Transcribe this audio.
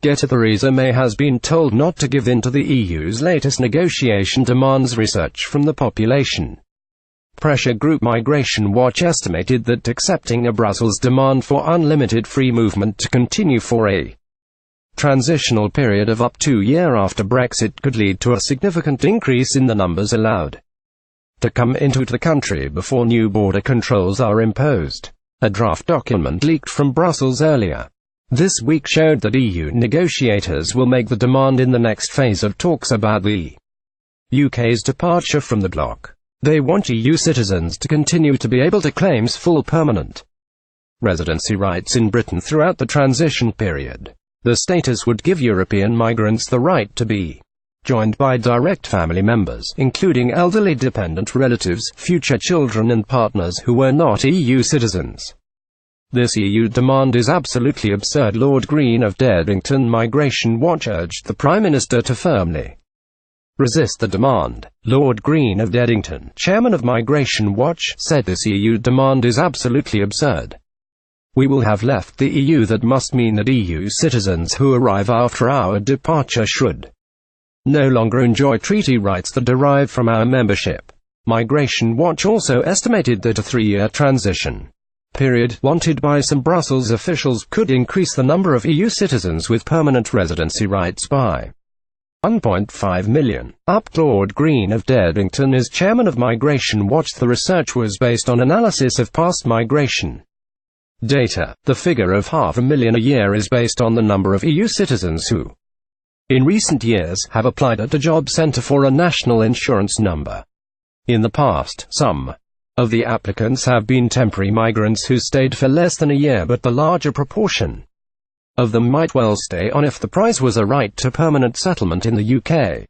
Theresa May has been told not to give in to the EU's latest negotiation demands research from the population. Pressure group Migration Watch estimated that accepting a Brussels demand for unlimited free movement to continue for a transitional period of up to a year after Brexit could lead to a significant increase in the numbers allowed to come into the country before new border controls are imposed. A draft document leaked from Brussels earlier this week showed that EU negotiators will make the demand in the next phase of talks about the UK's departure from the bloc. They want EU citizens to continue to be able to claim full permanent residency rights in Britain throughout the transition period. The status would give European migrants the right to be joined by direct family members, including elderly dependent relatives, future children and partners who were not EU citizens. This EU demand is absolutely absurd, Lord Green of Dedington. Migration Watch urged the Prime Minister to firmly resist the demand. Lord Green of Dedington, chairman of Migration Watch, said this EU demand is absolutely absurd. We will have left the EU. That must mean that EU citizens who arrive after our departure should no longer enjoy treaty rights that derive from our membership. Migration Watch also estimated that a 3-year transition period, wanted by some Brussels officials, could increase the number of EU citizens with permanent residency rights by 1.5 million. Lord Green of Dedington is chairman of Migration Watch. The research was based on analysis of past migration data. The figure of 500,000 a year is based on the number of EU citizens who, in recent years, have applied at a job centre for a national insurance number. In the past, some of the applicants have been temporary migrants who stayed for less than a year, but the larger proportion of them might well stay on if the prize was a right to permanent settlement in the UK.